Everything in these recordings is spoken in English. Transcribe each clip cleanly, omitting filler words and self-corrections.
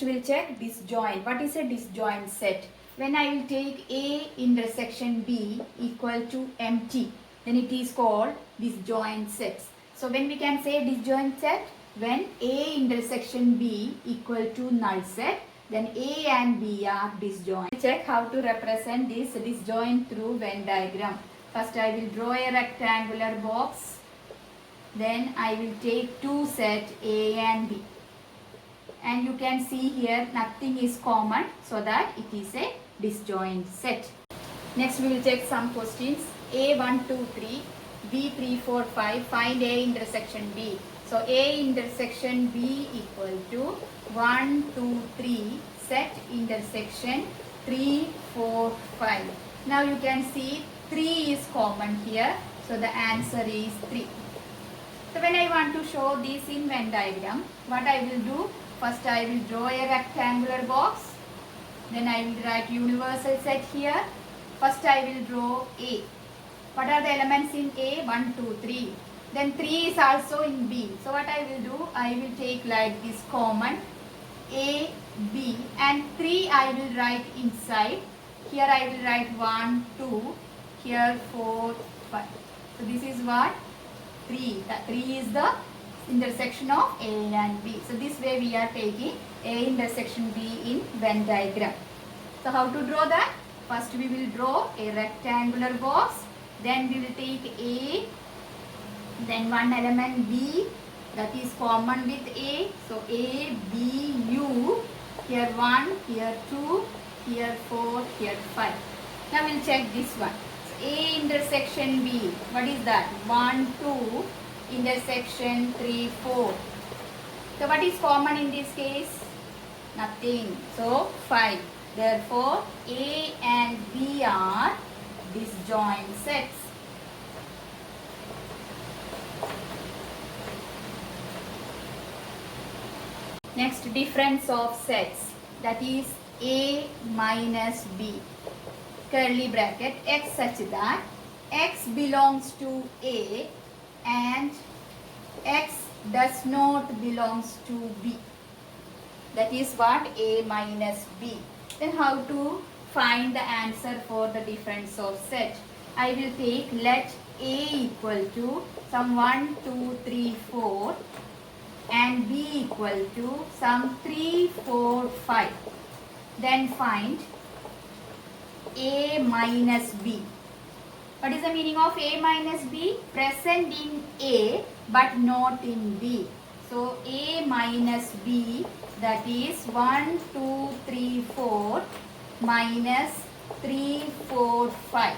we'll check disjoint. What is a disjoint set? When I will take A intersection B equal to empty, then it is called disjoint sets. So when we can say disjoint set? When A intersection B equal to null set, then A and B are disjoint. Check how to represent this disjoint through Venn diagram. First I will draw a rectangular box. Then I will take two sets A and B. And you can see here nothing is common, so that it is a disjoint set. Next we will take some questions. A 1, 2, 3, B 3, 4, 5. Find A intersection B. So A intersection B equal to 1, 2, 3 set intersection 3, 4, 5. Now you can see 3 is common here. So the answer is 3. So when I want to show this in Venn diagram, what I will do? First I will draw a rectangular box. Then I will write universal set here. First I will draw A. What are the elements in A? 1, 2, 3. Then 3 is also in B. So what I will do? I will take like this common A, B, and 3 I will write inside. Here I will write 1, 2. Here 4, 5. So this is what? 3. The 3 is the intersection of A and B. So this way we are taking A intersection B in Venn diagram. So how to draw that? First we will draw a rectangular box. Then we will take A. Then one element B that is common with A. So A, B, U. Here 1, here 2, here 4, here 5. Now we will check this one. So A intersection B. What is that? 1, 2. Intersection 3, 4. So what is common in this case? Nothing. So 5. Therefore A and B are disjoint sets. Next, difference of sets, that is A minus B. Curly bracket X such that X belongs to A and X does not belongs to B. That is what? A minus B. Then how to find the answer for the difference of set? I will take let A equal to some 1, 2, 3, 4 and B equal to some 3, 4, 5. Then find A minus B. What is the meaning of A minus B? Present in A but not in B. So A minus B, that is 1, 2, 3, 4 minus 3, 4, 5.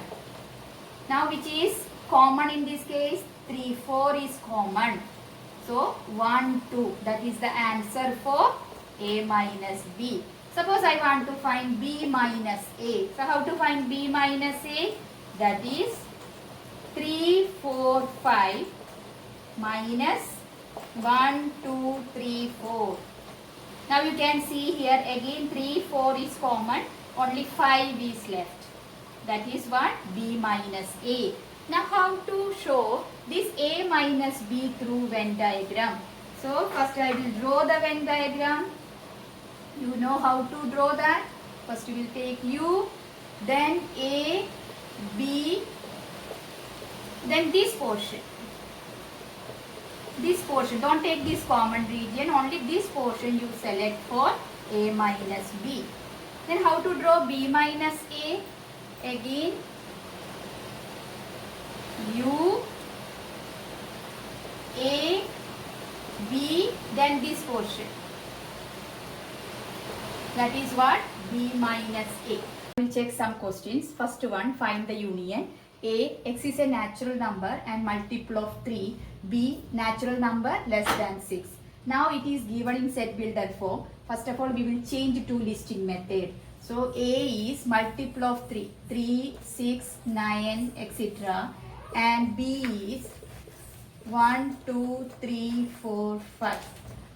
Now which is common in this case? 3, 4 is common. So 1, 2, that is the answer for A minus B. Suppose I want to find B minus A. So how to find B minus A? That is 3, 4, 5 minus 1, 2, 3, 4. Now you can see here again 3, 4 is common. Only 5 is left. That is what? B minus A. Now how to show this A minus B through Venn diagram? So first I will draw the Venn diagram. You know how to draw that. First we will take U, then A, B, then this portion. This portion, don't take this common region, only this portion you select for A minus B. Then how to draw B minus A? Again U, A, B, then this portion. That is what? B minus A. We will check some questions. First one, find the union. A, X is a natural number and multiple of 3. B, natural number less than 6. Now it is given in set builder form. First of all, we will change to listing method. So A is multiple of 3. 3, 6, 9, etc. And B is 1, 2, 3, 4, 5.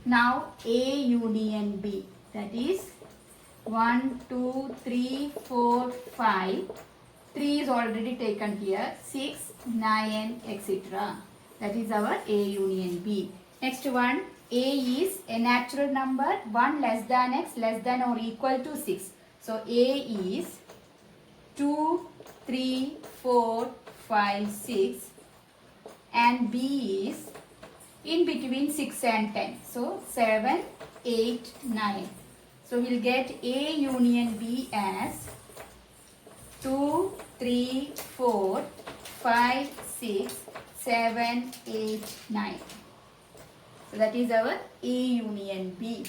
Now A union B. That is 1, 2, 3, 4, 5. 3 is already taken here. 6, 9, etc. That is our A union B. Next one, A is a natural number 1 less than x less than or equal to 6. So A is 2, 3, 4, 5, 6 and B is in between 6 and 10. So 7, 8, 9. So we'll get A union B as 2, 3, 4, 5, 6, 7, 8, 9. So that is our A union B.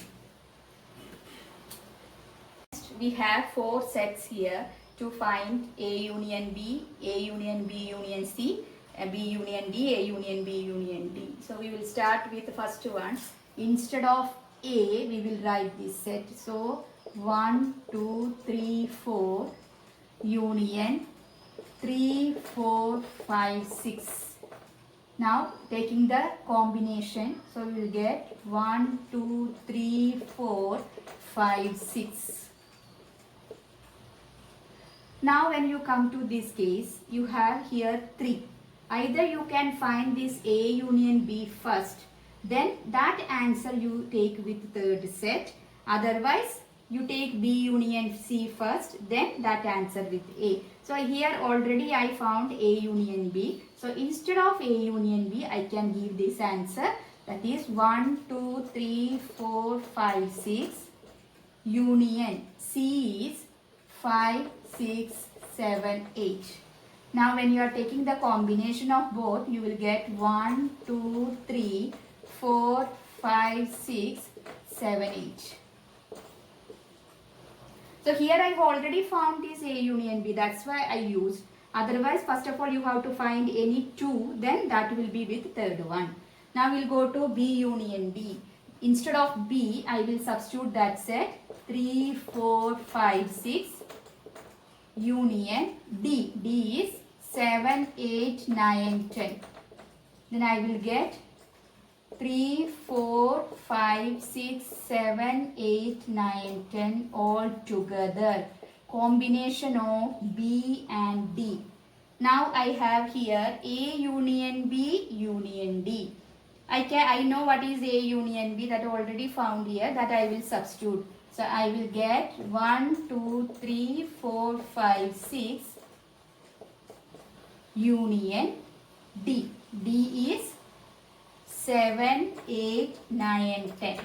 Next we have 4 sets here to find A union B, A union B union C, B union D, A union B union D. So we will start with the first one. Instead of A, we will write this set. So 1, 2, 3, 4 union 3, 4, 5, 6. Now taking the combination, so we will get 1, 2, 3, 4, 5, 6. Now when you come to this case, you have here 3. Either you can find this A union B first, then that answer you take with third set. Otherwise, you take B union C first, then that answer with A. So here already I found A union B. So instead of A union B, I can give this answer. That is 1, 2, 3, 4, 5, 6. Union C is 5, 6, 7, 8. Now when you are taking the combination of both, you will get 1, 2, 3, 4, 5, 6, 7, 8. So here I have already found this A union B. That's why I used. Otherwise, first of all, you have to find any 2. Then that will be with third one. Now we'll go to B union D. Instead of B, I will substitute that set. 3, 4, 5, 6. Union D. D is 7, 8, 9, 10. Then I will get 3, 4, 5, 6, 7, 8, 9, 10 all together. Combination of B and D. Now I have here A union B union D. I know what is A union B, that already found here, that I will substitute. So I will get 1, 2, 3, 4, 5, 6 union D. D is 7, 8, 9, 10.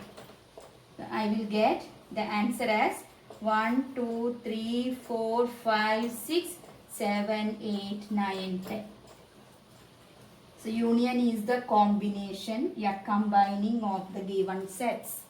So I will get the answer as 1, 2, 3, 4, 5, 6, 7, 8, 9, 10. So union is the combination, combining of the given sets.